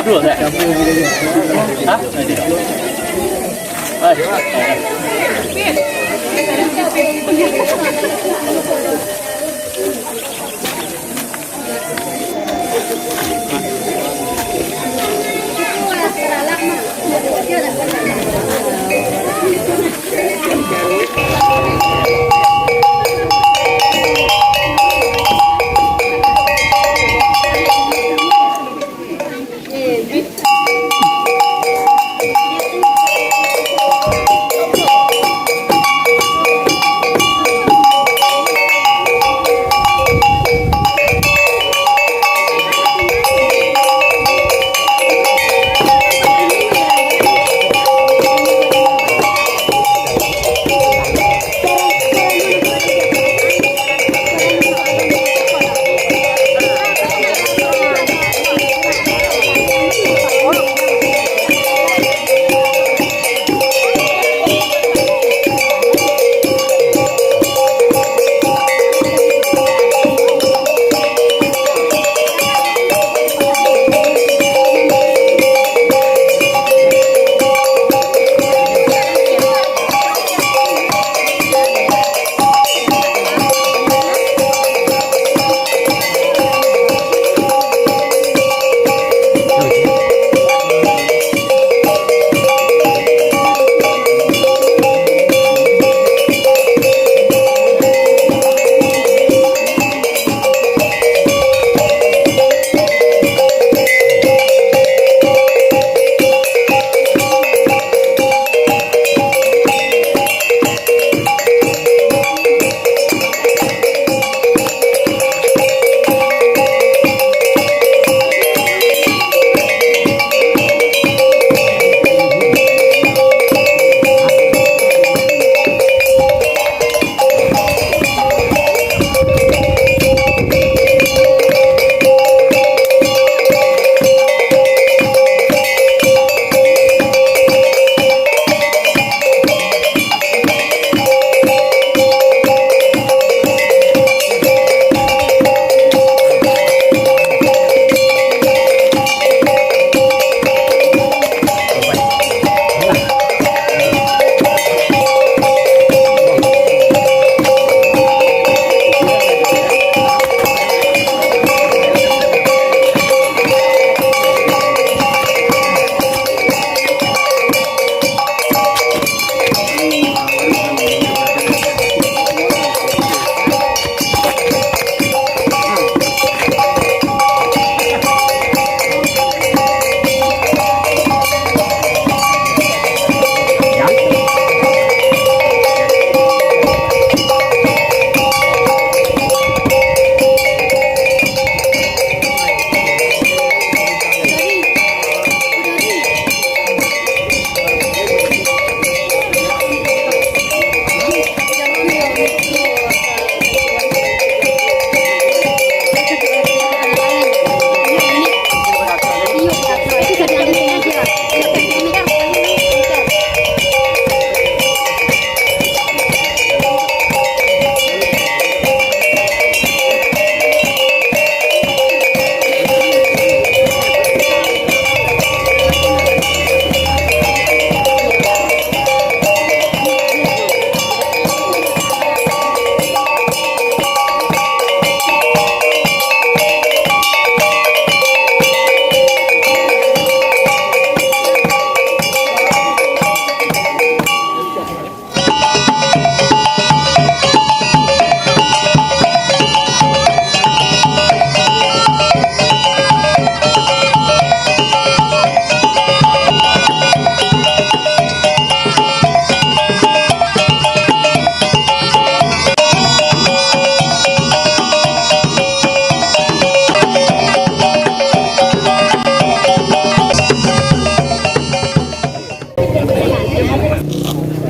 dulu saya. Hah?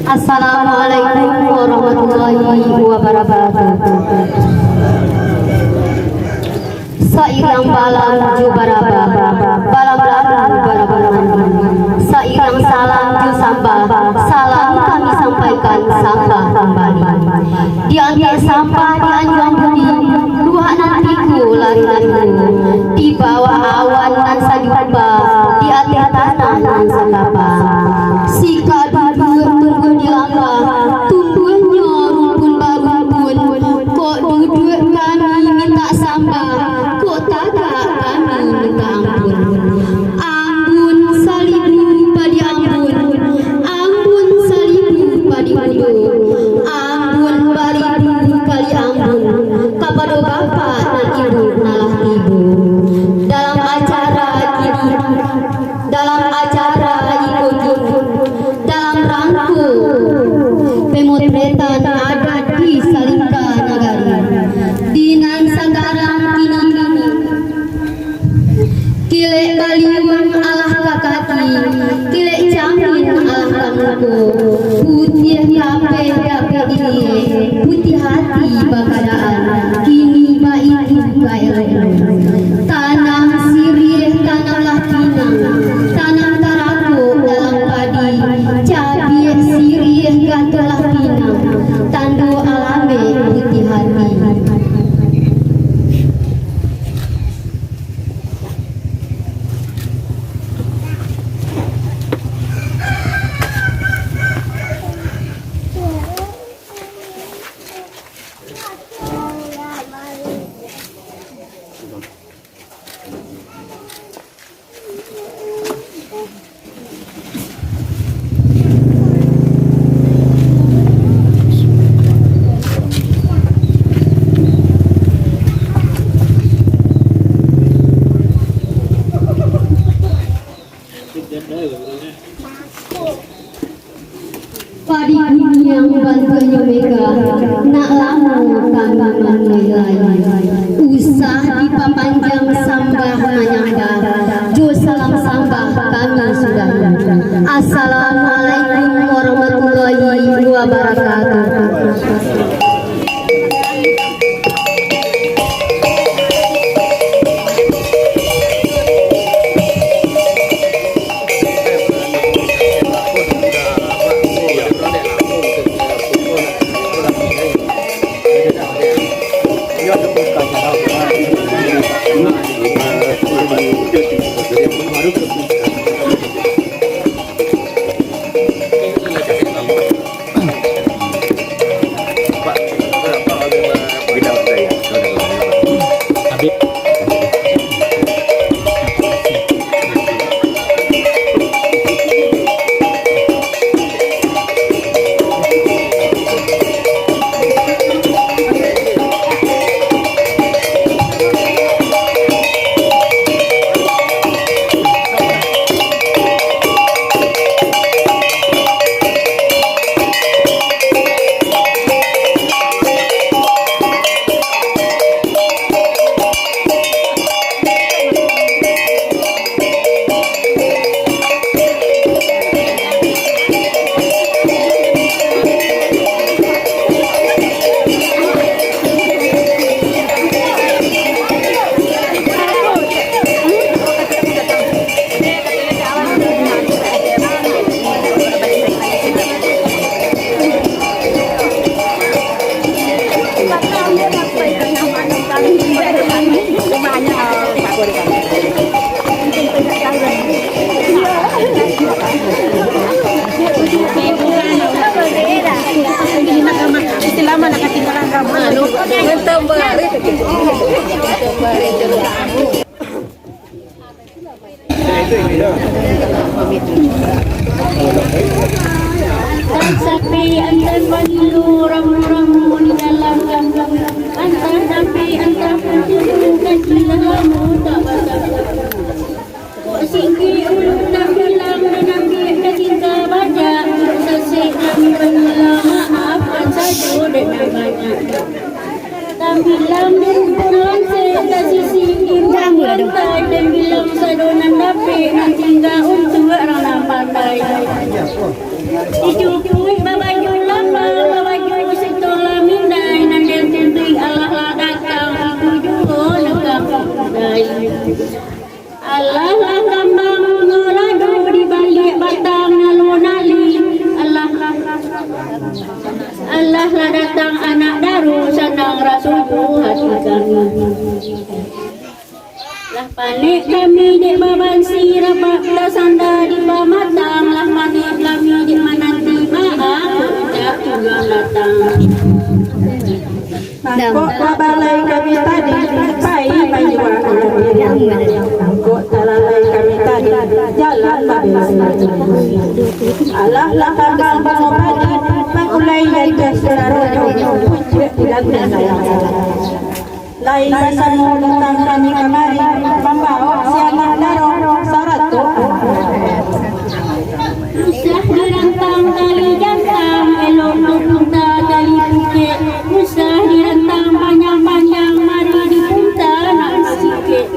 Assalamualaikum warahmatullahi wabarakatuh. Sairang balang ju baraba, balang sairang salam ju samba, salam kami sampaikan samba kembali. Diambil sampah di anjuran budi, dua nantiku lari-lariku, di bawah awan dan sajubah lamuku putih kape kape ini putih hati bakadaan kini baik baik tanah sirih tanahlah pinang tanah taraku dalam padi cabi sirih gantulah pinang tandu alame putih hati. Padi yang bantunya mega nak lamu kami menilai usah dipapanjang sambah menyambah jo salam sambah kami sudah. Assalamualaikum warahmatullahi wabarakatuh. Sampai antar banilu ramu-ramu di dalam gamblang antar sampai antar penjuru kaki lelamu tak basah. Singgi ulu nak bilang dan ambil kecinta baca sesek kami pengelah maafkan saja dengan banyak. Tampilan berhubungan saya kasih singgi pantai dan bilang sadonan dapat nak tinggal untuk orang pandai. Dijujui babaju lama, babaju sekolah mindai, nanti tentu Allah lah datang, itu juga negak pandai. Allah lah tambang ngoladu di balik batang nalunali, Allah lah datang anak daru sanang rasulku hati kami. Lah panik kami di baban sirap dah sanda di pamatang lah panik kami di mananti maaf tak juga datang. Kok balai kami tadi pai baju kok talalai kami tadi jalan habis. Allah lah kambang bangun pagi mengulai dan keserojo pucuk tidak sayang. Lain bersama datang kami kemari membawa sianak darah saratu. Usah dirantang tali jantan elok punta tali pukit. Usah dirantang panjang-panjang mari dipunta nak sikit.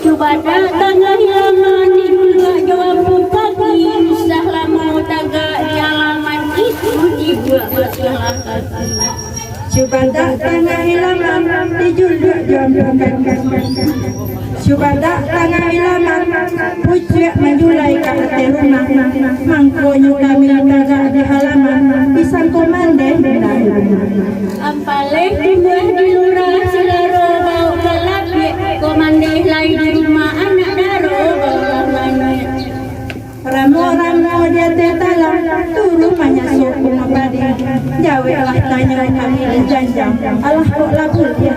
Cuba datang hilangan di dua jawab pagi. Usah lama taga Syubadak tengah hilaman dijuluk jombokan. Syubadak tengah hilaman pucuk menjulai ke hati rumah. Mangkonyo kami tagak di halaman pisang komandeh dan Ampaleh tumbuh di lurah selero bau kelapik. Komandeh lai di rumah anak daro bau lamanya. Ramo-ramo dia tetalam turu menyasuk rumah padi. Jawablah tanya kami di janjang. Allah kok labul dia.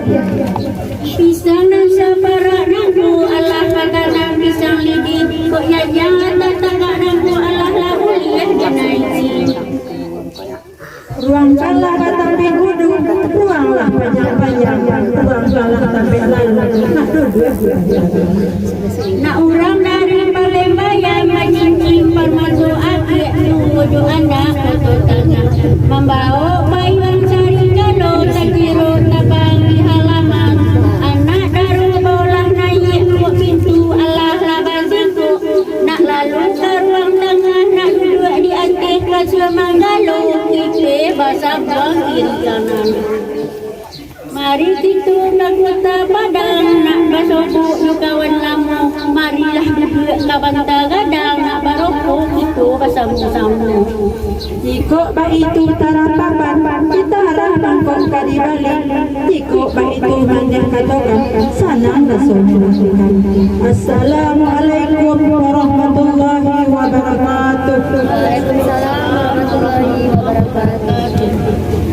Pisang dan sapara nangku Allah pakanan pisang lidi. Kok ya jangan tatagak nangku Allah lahu lihat jenaisi. Ruang kalah tapi gudu, ruanglah panjang-panjang, ruang kalah tapi lalu. Nak duduk. Nak urang dari Palembang mancing permatu akik nunggu anda foto tengah. Membawa bayang cari gado takiro tabang di halaman. Anak daru bolah naik buat pintu Allah labaziku. Nak lalu ke ruang tengah nak duduk di atas kelas manggalo. Kike basah kiri kanan. Mari kita nak kota padang nak bersobok nu kawan lama. Marilah duduk kawan tagadang nak barokok kita bersama-sama. Jika itu tarapapan, kita harap mangkok kadi balik. Jika itu mandah katokan, sanang rasulullah. Assalamualaikum warahmatullahi wabarakatuh. Waalaikumsalam warahmatullahi wabarakatuh.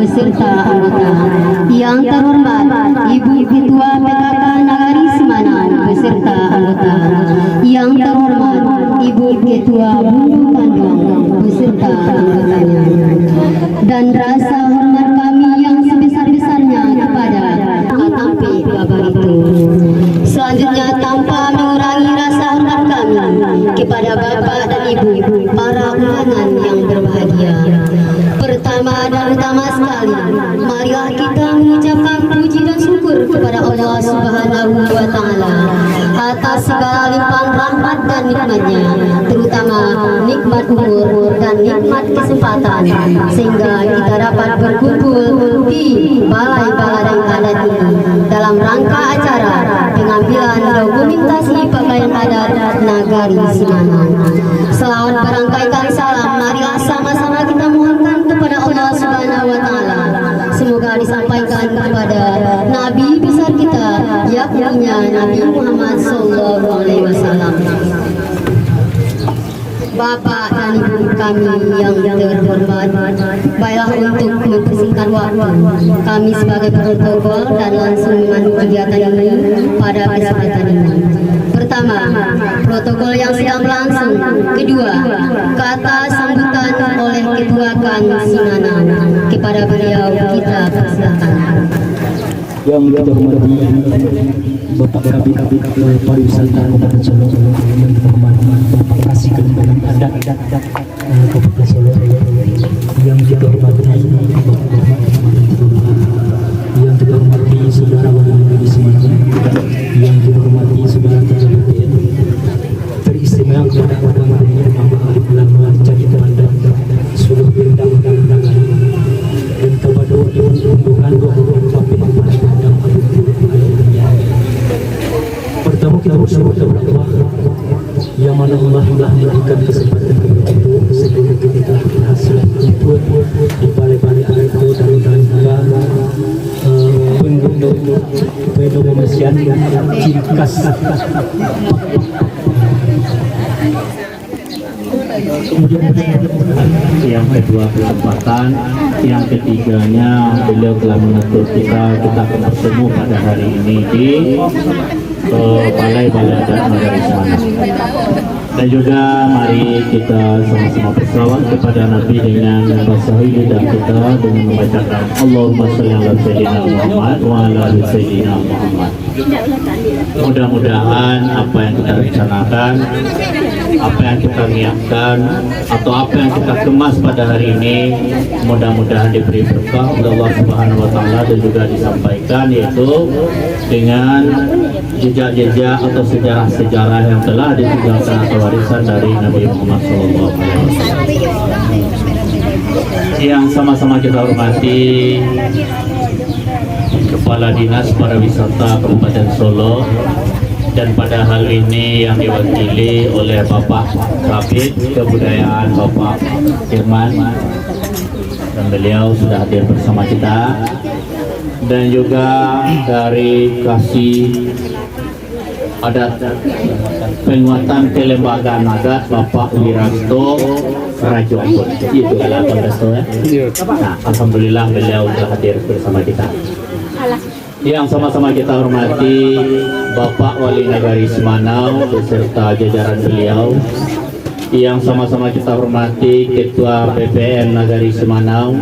beserta anggota. Yang terhormat Ibu Ketua PKK Nagari Semanau beserta anggota. Yang terhormat Ibu Ketua Bundu Pandong beserta anggotanya. Dan rasa hormat kami yang sebesar-besarnya kepada Katampi Babar itu. Selanjutnya tanpa mengurangi rasa hormat kami kepada Bapak dan Ibu para undangan yang berbahagia. Pertama dan utama sekali, marilah kita mengucapkan puji dan syukur kepada Allah Subhanahu wa Ta'ala atas segala limpahan rahmat dan nikmatnya, terutama nikmat umur dan nikmat kesempatan, sehingga kita dapat berkumpul di Balai Baladang Adat ini dalam rangka acara pengambilan dokumentasi pakaian adat Nagari Semanau. Selawat berangkaikan salam, marilah sama-sama kita mohonkan kepada Allah Subhanahu wa Ta'ala. Semoga disampaikan kepada Nabi besar kita, yakni Nabi Muhammad Sallallahu Alaihi Wasallam. Bapak dan Ibu kami yang terhormat, baiklah untuk mempersingkat waktu, kami sebagai protokol dan langsung memandu kegiatan ini pada kesempatan ini. Pertama, protokol yang sedang berlangsung. Kedua, kata sambutan oleh Ketua KAN Semanau. Kepada beliau kita persilakan. Yang kita hormati Bapak Kabid Pariwisata Kabupaten Solo, yang kita hormati Bapak Kasih Kelembagaan Adat Kabupaten Solo, yang kita hormati yang kita hormati saudara wali negeri Semanau, yang kita hormati saudara TKBPN, teristimewa kepada Bapak Bapak Arif Lama Jadi Komandan seluruh bidang undangan, dan kepada Dewan Undangan pertama kita bersyukur kepada Allah yang mana Allah telah memberikan kesempatan kepada itu sehingga kita berhasil ikut di balai-balai adat itu dan juga pendokumentasian ciri khas. Yang kedua kesempatan, yang ketiganya beliau telah mengatur kita akan bertemu pada hari ini di Balai Adat Nagari Semanau. Dan juga mari kita sama-sama berselawat kepada Nabi dengan membasahi lidah kita dengan membacakan Allahumma sholli ala sayyidina Muhammad wa ala ali sayyidina Muhammad. Mudah-mudahan apa yang kita rencanakan, apa yang kita niatkan, atau apa yang kita kemas pada hari ini, mudah-mudahan diberi berkah oleh Allah Subhanahu wa Ta'ala dan juga disampaikan yaitu dengan jejak-jejak atau sejarah-sejarah yang telah ditinggalkan atau warisan dari Nabi Muhammad SAW. Yang sama-sama kita hormati Kepala Dinas Pariwisata Kabupaten Solo, dan pada hal ini yang diwakili oleh Bapak Kabid Kebudayaan Bapak Firman, dan beliau sudah hadir bersama kita, dan juga dari Kasih Adat Penguatan Kelembagaan Adat Bapak Wirasto Rajo Ambon. Itu adalah Wirasto ya. Nah, alhamdulillah beliau sudah hadir bersama kita. Yang sama-sama kita hormati Bapak Wali Nagari Semanau beserta jajaran beliau. Yang sama-sama kita hormati Ketua PPN Nagari Semanau.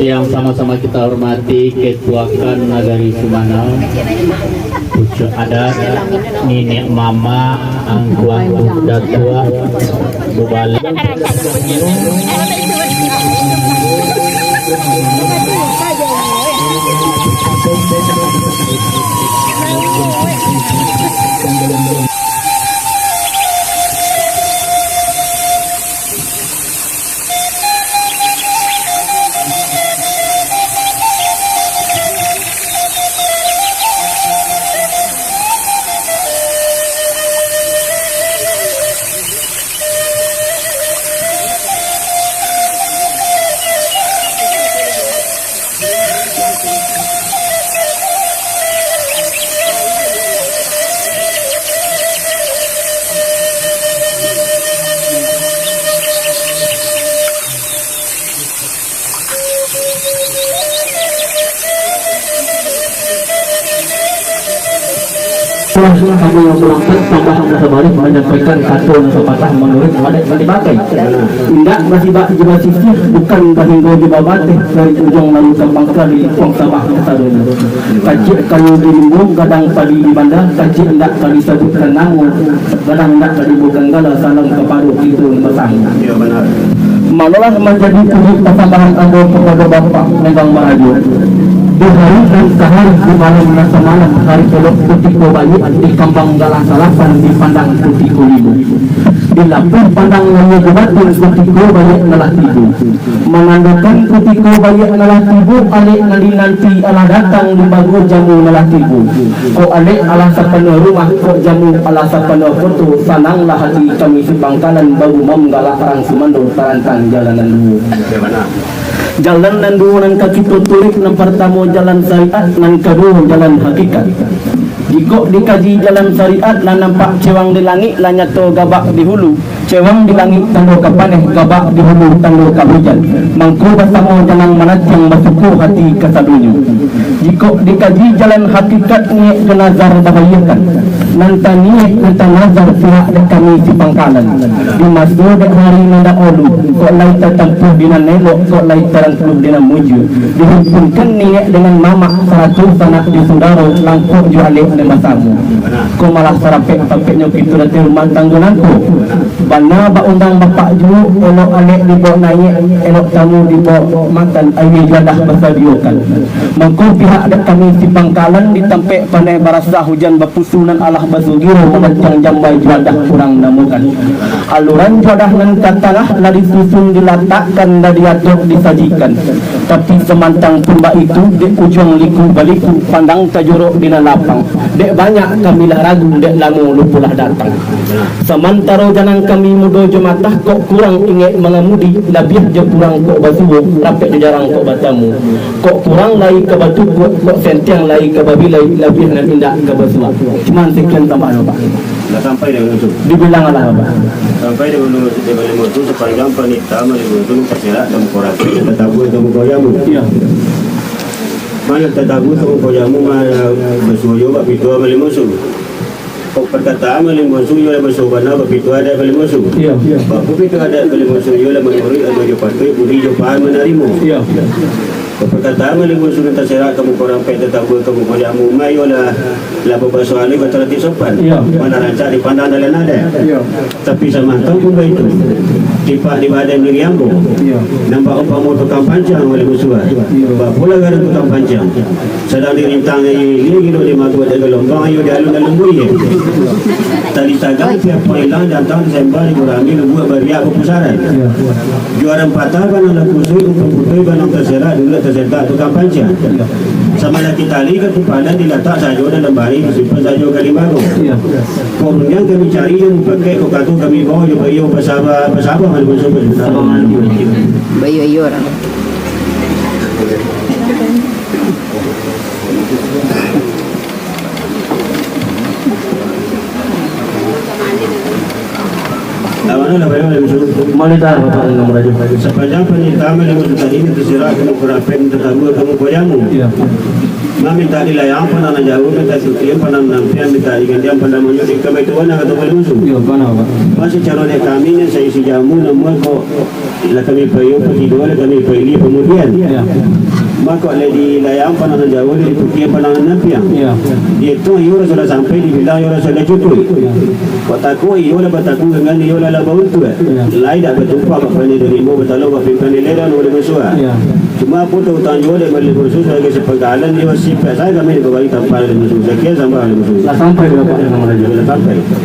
Yang sama-sama kita hormati Ketua KAN Nagari Semanau, Pucuk Adat, Nenek Mama, Angkuang Datua, Bubali. Kamu yang berangkat tambah kembali menyampaikan kata sepatah menurut adat dipakai. Tidak masih sisi bukan bahinggo di babate dari ujung lalu ke Bangka di Pong Sabah Sarunya. Kacik kalau dirimbung kadang padi di bandar, kacik tidak kali sebutkan nama, kadang tidak kali bukan gala salam kepada itu besar. Ya benar. Malah menjadi tujuh persembahan anda kepada Bapak Megang Maju. Di hari dan sehari di malam dan semalam hari peluk Putiko Bayi di Kambang Galang Salapan di Pandang Putiko Libu. Di Lampung Pandang Lanya Jubatin Putiko Bayi nalah tibu. Menandakan Putiko Bayi nalah tibu alik nali nanti alah datang di bagu jamu nalah tibu. Ko alik alah sapana rumah ko jamu alah sapana foto sananglah hati kami si Bangkalan bagu memgalak orang Sumandung tarantang jalanan dulu. Jalan dan dua nan kaki tuturik nan pertama jalan syariat nan kedua jalan hakikat. Jika dikaji jalan syariat nan nampak cewang di langit lan nyato gabak di hulu. Cewang di langit tanda kapaneh gabak di hulu tanda kahujan. Mangko bersama jalan manacang basuku hati kasadunya. Jika dikaji jalan hakikat ni kenazar bahayakan. Nanta niat nanta nazar pihak dek kami si Pangkalan. Di masuk dek hari nanda olu. Kok lai tertempuh dina nelok, kok lai tertempuh dina muju. Dihimpunkan niat dengan mamak 100 anak di saudara langkuk jualik dan masamu. Kau malah sarapek-sarapeknya kita nanti rumah tanggunganku. Bana ba undang bapak ju, elok alek dibawa naik, elok tamu dibawa makan, air jadah bersadiokan. Mangkau pihak dek kami si Pangkalan ditempek pandai barasa hujan bapusunan Allah basugiro mengencang jambai jadah kurang namukan. Aluran jadah nan katanah lari susun diletakkan dan diatur disajikan. Tapi semantang pemba itu di ujung liku baliku pandang tajuruk dina lapang. Dek banyak kami lah ragu, dek lamu lupulah datang. Semantara janang kami muda jematah kok kurang ingat mengemudi, lebih je kurang kok basuh, rapek je jarang kok batamu. Kok kurang lai ke batu, kok sentiang lai ke babilai, lebih nak tindak ke basuh. Cuman sekian tambah Pak. Dah sampai dah musuh. Dibilang Allah Pak. Sampai dah musuh sepanjang panita musuh terserak dan korang. Tetapu kamu koyamu. Ya. Mana tetapu kamu koyamu mana bersuyo bab itu amali musuh. Kok perkataan amali musuh yo musuh bana bab itu ada amali musuh. Ya. Bab itu ada amali musuh yo la menurut atau yo patut budi yo paham menarimu. Ya. Perkataan maling musuh terserak kamu korang pek tetapu kamu koyamu mayo lah berbahasa alih berterati sopan. Mana rancak dipandang dalam nada. Tapi sama tahu pun begitu. Tipak di badan diri ambo. Nampak umpamu tukang panjang oleh musuh. Bapak pula gara tukang panjang. Sedang dirintang ini gitu di matu ada gelombang ayo di alun-alun buaya. Tali tagang pihak penghilang datang disembah dikurangi buat beriak pepusaran. Juara patah banang kusui untuk putui banang terserak dulu terserak tukang panjang. Sama lagi tali ke kepada diletak saja dalam bayi disimpan saja kali baru. Korunnya kami cari yang pakai kokatu kami bawa yo bayo bersama hal musuh bersama. Bayo orang. Mana lah bayo musuh. Monitor Bapak dengan merajuk. Sepanjang penitama yang tadi ini tersirat kamu kerapen tetamu kamu koyamu. Mami tadi lah yang pernah jauh minta setiap pernah nampian minta ikan dia pernah menyuruh kami tuan nak ketemu musuh. Ya mana Pak? Masih calonnya kami ni saya isi jamu namun kok lah kami payu pergi dua lah kami payu kemudian. Maka oleh di layang pernah jauh di Turki pernah nampian. Dia tu iyo sudah sampai dibilang iyo sudah cukup. Kau takut iyo lah bertakut dengan iyo lah bau tu. Lain dah bertumpah apa ni dari ibu bertalu apa pimpinan leader oleh musuh. Cuma aku tahu tanjung dia balik musuh sebagai sepenggalan dia masih saya kami kembali tanpa ada musuh. Sekian sampai ada musuh. Lah sampai dia Bapak dengan merajuk.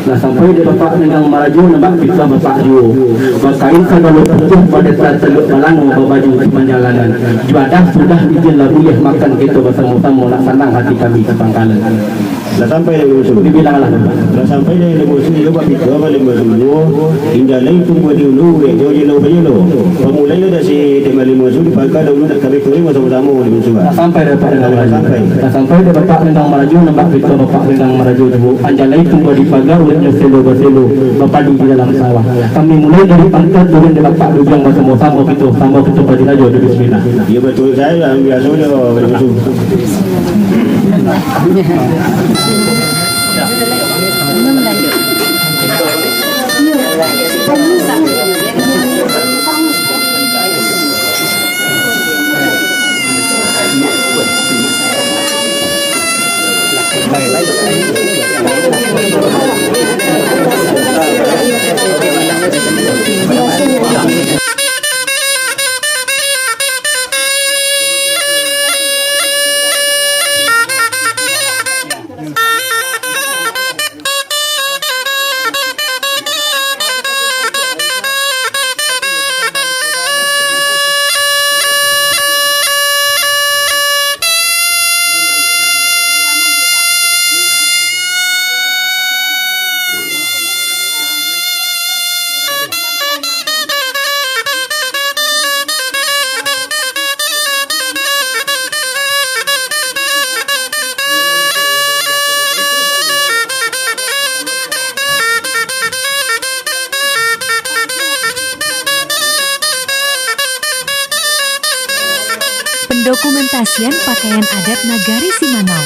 Lah sampai dia Bapak dengan merajuk nampak kita Bapak ju. Berkain kalau putih pada saat teluk malang berbaju sepanjalanan. Juadah sudah izin lalu ya makan kita bersama-sama nak senang hati kami ke Pangkalan. Dah sampai dia musuh. Dibilang lah. Dah sampai dia musuh dia buat itu balik musuh. Hingga lain tu buat dulu dia jelo bajelo. Pemulanya dah si dia balik musuh di Pangkalan dulu nak kami kuring bersama-sama di musuh. Dah sampai dia Bapak dengan merajuk. Dah sampai dia Bapak dengan merajuk nampak kita Bapak dengan merajuk dulu. Anjala itu di pagar olehnya selo Bapak di dalam sawah. Kami mulai dari pangkat turun di Bapak dujang bersama-sama kita sama kita pada raja di bismillah. Ya betul saya biasanya balik musuh. Pendokumentasian pakaian adat Nagari Simanau.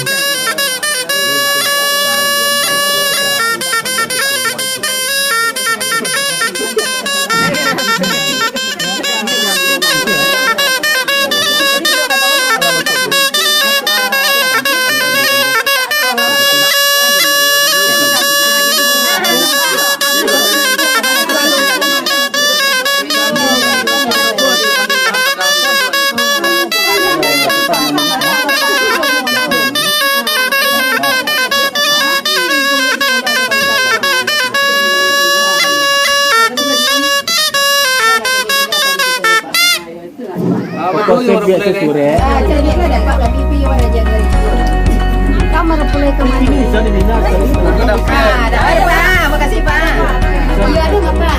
Kamar pulai kemana? Makasih Pak. Iya ada nggak Pak?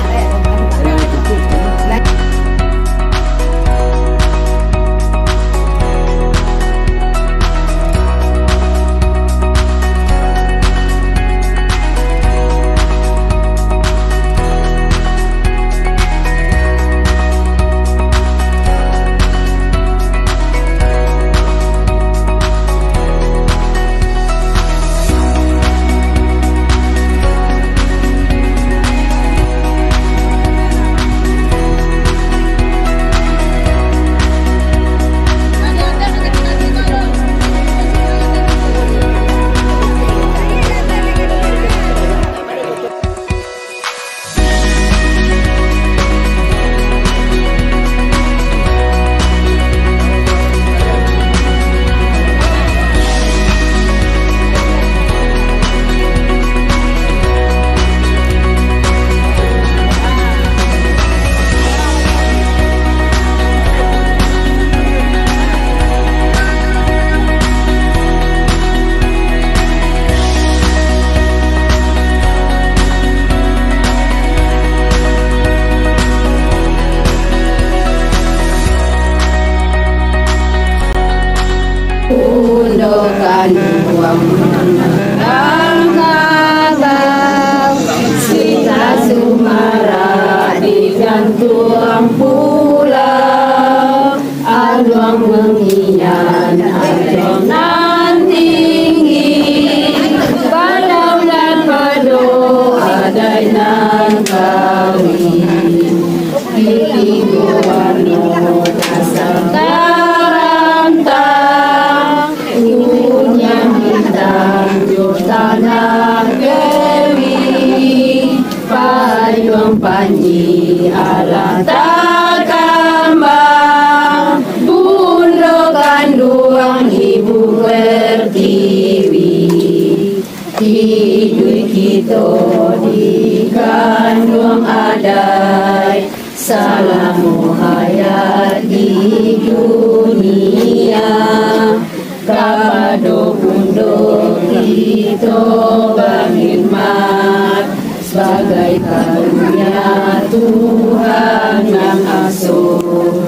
Undokan uang Angkabau Sita Sumara di jantung pulau Aduang mengian Aduang nan tinggi Padau dan pado Adai nan kawin Di warno dasar tanah Dewi payung panji ala takambang bunda kandung ibu pertiwi hidup kita di kandung adai salamu hayat di dunia kapado punduk kita berkhidmat sebagai karunia Tuhan yang asuh.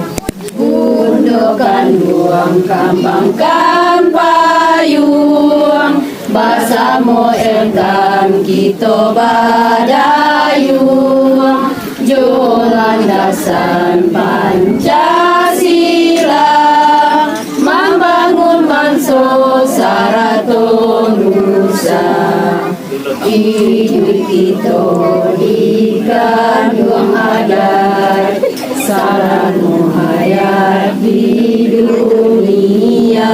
Gundukan luang kambangkan payung bersama engkang kita badayung jualan dasan Pancasila membangun bangsa saraton nusa hidup kita di kandung adat, salamu hayat di dunia,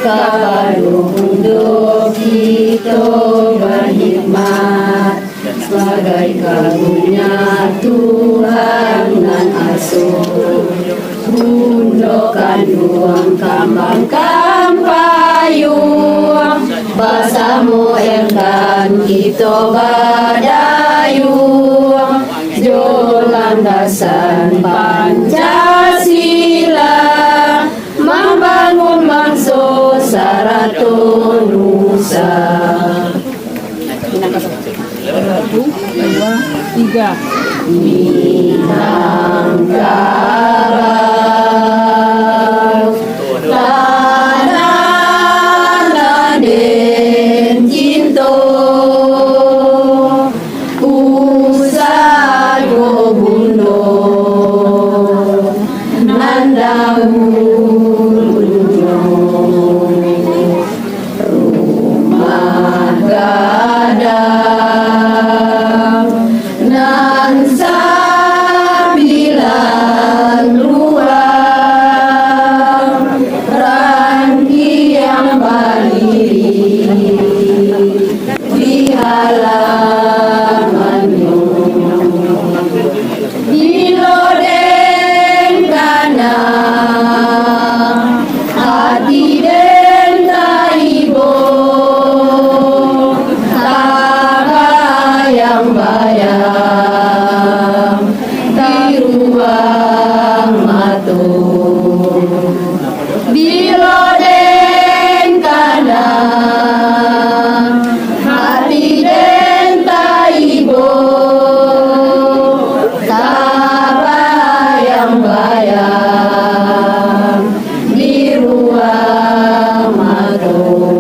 kabarunduk kita berhikmat sebagai karunia Tuhan dan asuh. Gundokan ruang kambang kampayung, basamu engkan kita badayung, landasan Pancasila, membangun bangsa saraton nusa. Minangkabau tanah Raden Cinta, pusat Gobundo Nandawulo, rumah gadang nan sabilan ruang, rangi yang berdiri di halamannya, di loden kanan hati den taibo, yang bayang di ruang matung, di loden kanan hati den taibo, yang bayang di ruang matung.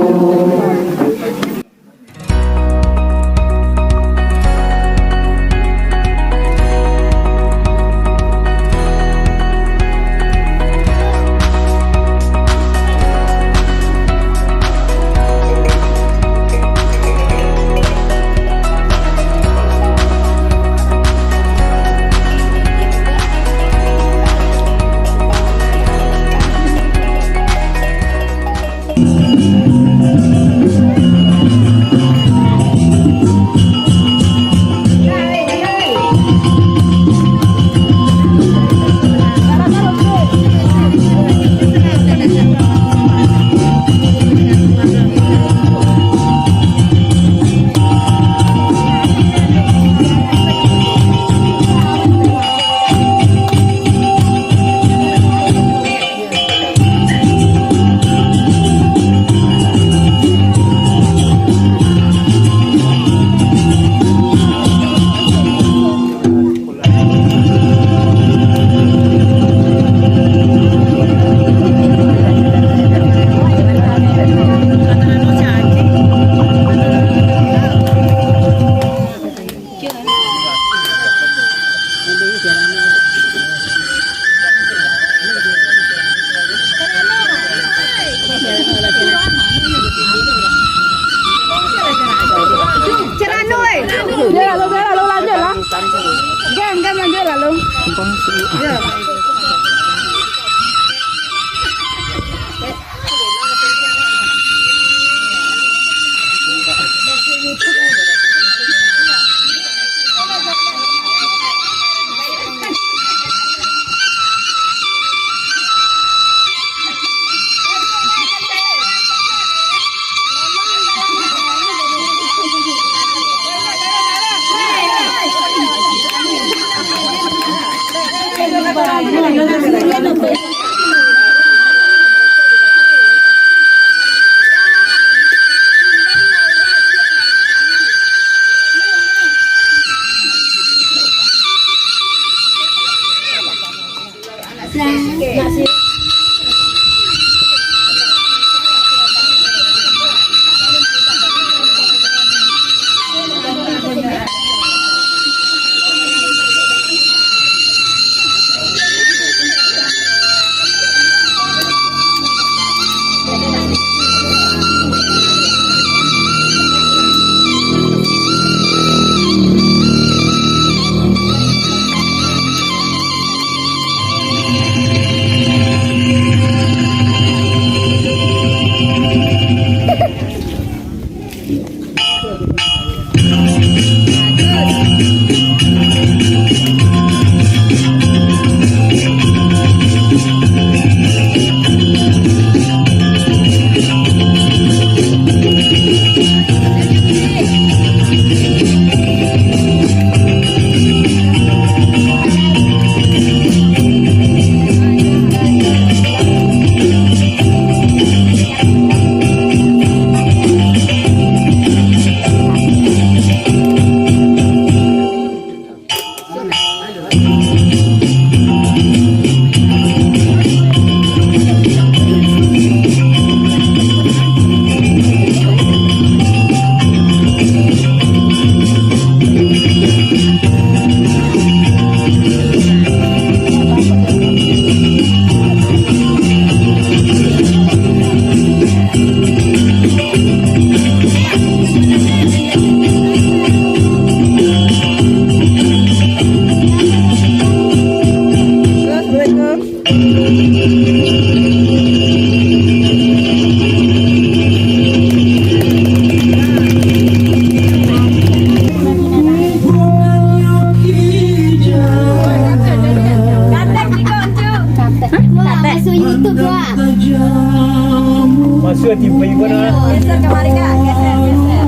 tiba ibu na. Geser kemari kak,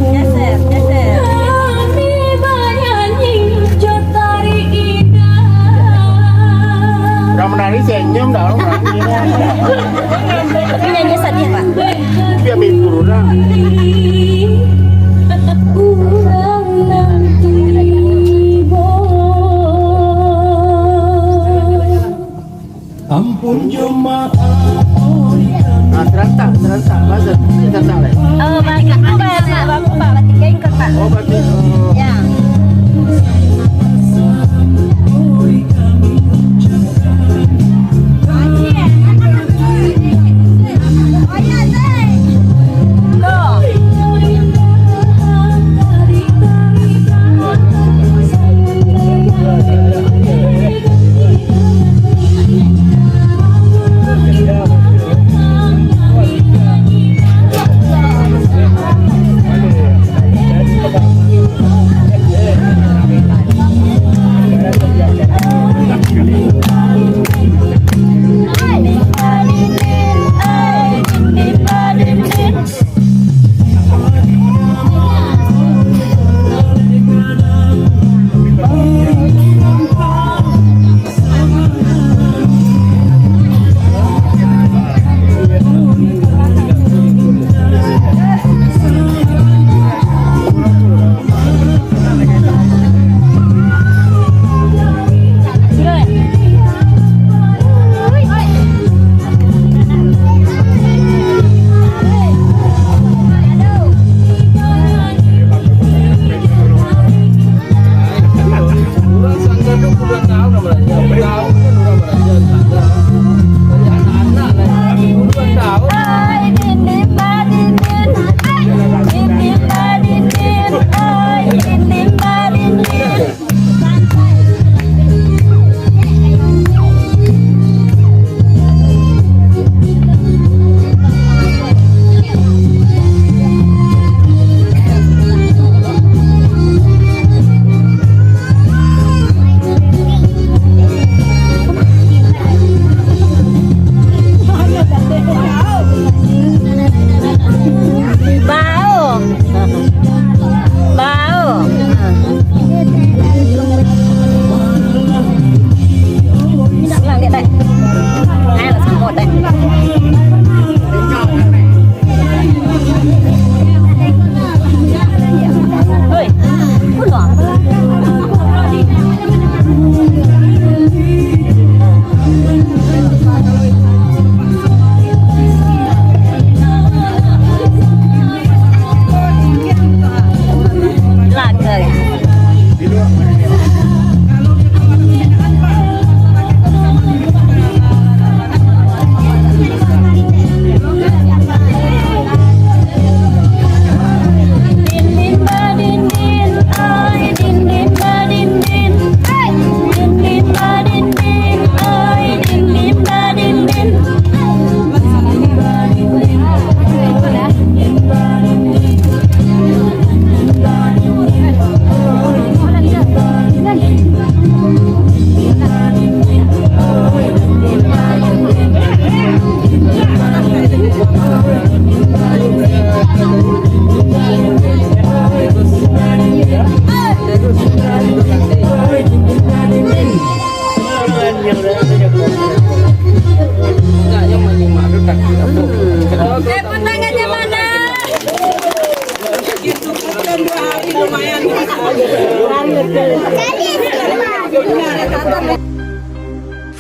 geser. Kami menyanyi jotari indah. Udah menari senyum dah orang Tapi nyanyi sedih pak. biar mikir dah. Urang nanti Ampun jemaah. Nah, serentak masa serentak leh. Oh baik, aku pak, tiga ikut pak. Oh berarti Ya.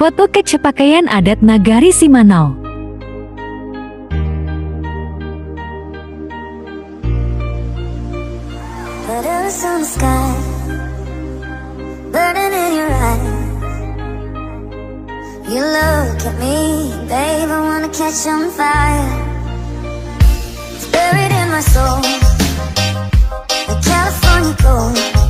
Foto kecapakaian adat Nagari Simanau. Shadows on the sky, burning in your eyes. You look at me, babe, I wanna catch on fire. It's buried in my soul, like California gold.